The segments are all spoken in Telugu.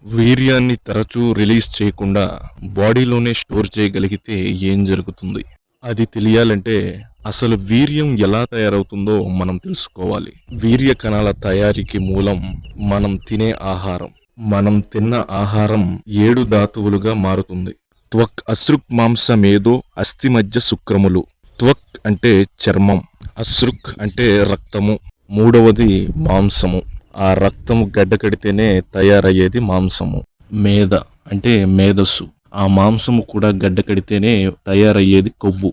వీర్యాన్ని తరచూ రిలీజ్ చేయకుండా బాడీలోనే స్టోర్ చేయగలిగితే ఏం జరుగుతుంది? అది తెలియాలంటే అసలు వీర్యం ఎలా తయారవుతుందో మనం తెలుసుకోవాలి. వీర్య కణాల తయారీకి మూలం మనం తినే ఆహారం. మనం తిన్న ఆహారం 7 ధాతువులుగా మారుతుంది. త్వక్ అసృక్ మాంసమేదో అస్థి మధ్య శుక్రములు. త్వక్ అంటే చర్మం, అసృక్ అంటే రక్తము, మూడవది మాంసము. ఆ రక్తము గడ్డ కడితేనే తయారయ్యేది మాంసము. మేద అంటే మేధస్సు. ఆ మాంసము కూడా గడ్డ కడితేనే తయారయ్యేది కొవ్వు.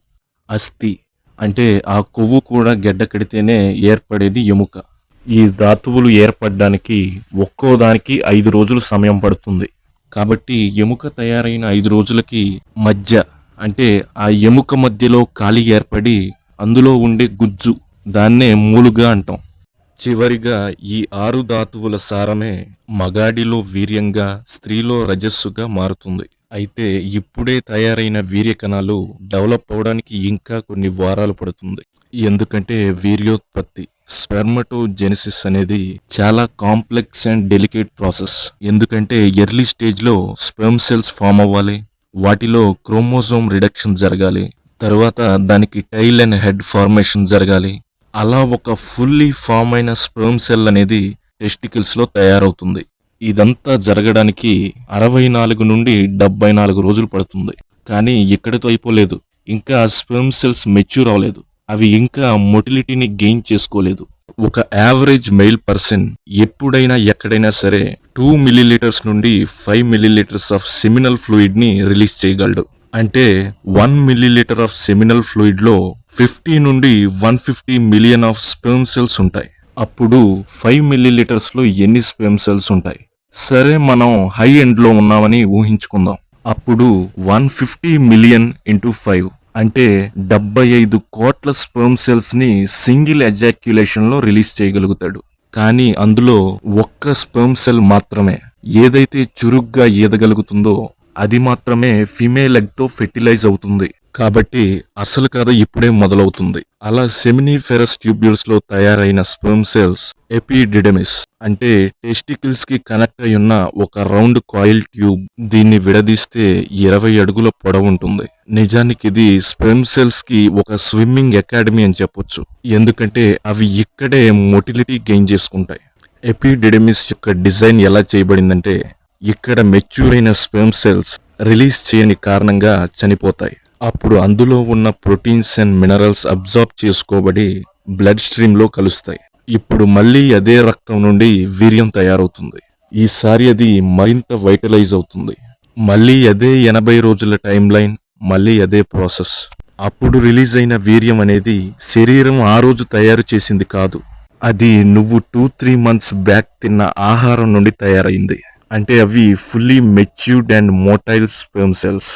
అస్థి అంటే ఆ కొవ్వు కూడా గడ్డ కడితేనే ఏర్పడేది ఎముక. ఈ ధాతువులు ఏర్పడడానికి ఒక్కో దానికి 5 రోజులు సమయం పడుతుంది. కాబట్టి ఎముక తయారైన 5 రోజులకి మధ్య అంటే ఆ ఎముక మధ్యలో ఖాళీ ఏర్పడి అందులో ఉండే గుజ్జు, దాన్నే మూలుగా అంటాం. చివరిగా ఈ 6 ధాతువుల సారమే మగాడిలో వీర్యంగా, స్త్రీలో రజస్సుగా మారుతుంది. అయితే ఇప్పుడే తయారైన వీర్య కణాలు డెవలప్ అవడానికి ఇంకా కొన్ని వారాలు పడుతుంది. ఎందుకంటే వీర్యోత్పత్తి, స్పెర్మటోజెనిసిస్ అనేది చాలా కాంప్లెక్స్ అండ్ డెలికేట్ ప్రాసెస్. ఎందుకంటే ఎర్లీ స్టేజ్లో స్పెర్మ్ సెల్స్ ఫామ్ అవ్వాలి, వాటిలో క్రోమోజోమ్ రిడక్షన్ జరగాలి, తర్వాత దానికి టైల్ అండ్ హెడ్ ఫార్మేషన్ జరగాలి. అలా ఒక ఫుల్లీ ఫామ్ అయిన స్పెర్మ్ సెల్ అనేది టెస్టికల్స్లో తయారవుతుంది. ఇదంతా జరగడానికి 64 నుండి 74 రోజులు పడుతుంది. కానీ ఇక్కడితో అయిపోలేదు. ఇంకా స్పెర్మ్ సెల్స్ మెచ్యూర్ అవ్వలేదు. అవి ఇంకా మొటిలిటీని గెయిన్ చేసుకోలేదు. ఒక యావరేజ్ మెయిల్ పర్సన్ ఎప్పుడైనా ఎక్కడైనా సరే 2 మిల్లీలీటర్స్ నుండి 5 మిల్లీలీటర్స్ ఆఫ్ సెమినల్ ఫ్లూయిడ్ ని రిలీజ్ చేయగలడు. అంటే 1 మిల్లీలీటర్ ఆఫ్ సెమినల్ ఫ్లూయిడ్ లో 50 నుండి 150 మిలియన్ ఆఫ్ స్పెర్మ్ సెల్స్ ఉంటాయి. అప్పుడు 5 మిల్లీలీటర్స్ లో ఎన్ని స్పెర్మ్ సెల్స్ ఉంటాయి? సరే, మనం హై ఎండ్ లో ఉన్నామని ఊహించుకుందాం. అప్పుడు 150 మిలియన్ ఇంటూ 5 అంటే 75 కోట్ల స్పెర్మ్ సెల్స్ ని సింగిల్ ఎజాక్యులేషన్ లో రిలీజ్ చేయగలుగుతాడు. కానీ అందులో ఒక్క స్పెర్మ్ సెల్ మాత్రమే ఏదైతే చురుగ్గా ఈదగలుగుతుందో అది మాత్రమే ఫిమేల్ ఎగ్ తో ఫెర్టిలైజ్ అవుతుంది. కాబట్టి అసలు కథ ఇప్పుడే మొదలవుతుంది. అలా సెమినిఫెరస్ ట్యూబ్యూల్స్ లో తయారైన స్పెర్మ్ సెల్స్ ఎపిడిడమిస్ అంటే టెస్టికల్స్ కి కనెక్ట్ అయి ఉన్న ఒక రౌండ్ కాయిల్ ట్యూబ్. దీన్ని విడదీస్తే 20 అడుగుల పొడవు ఉంటుంది. నిజానికి ఇది స్పెర్మ్ సెల్స్ కి ఒక స్విమ్మింగ్ అకాడమీ అని చెప్పొచ్చు. ఎందుకంటే అవి ఇక్కడే మొటిలిటీ గెయిన్ చేసుకుంటాయి. ఎపిడిడమిస్ యొక్క డిజైన్ ఎలా చేయబడిందంటే ఇక్కడ మెచ్యూర్ అయిన స్పెర్మ్ సెల్స్ రిలీజ్ చేయని కారణంగా చనిపోతాయి. అప్పుడు అందులో ఉన్న ప్రోటీన్స్ అండ్ మినరల్స్ అబ్జార్బ్ చేసుకోబడి బ్లడ్ స్ట్రీమ్ లో కలుస్తాయి. ఇప్పుడు మళ్ళీ అదే రక్తం నుండి వీర్యం తయారవుతుంది. ఈసారి అది మరింత వైటలైజ్ అవుతుంది. మళ్ళీ అదే 80 రోజుల టైం లైన్, మళ్ళీ అదే ప్రాసెస్. అప్పుడు రిలీజ్ అయిన వీర్యం అనేది శరీరం ఆ రోజు తయారు చేసింది కాదు. అది నువ్వు 2-3 మంత్స్ బ్యాక్ తిన్న ఆహారం నుండి తయారైంది. అంటే అవి fully matured and motile sperm cells.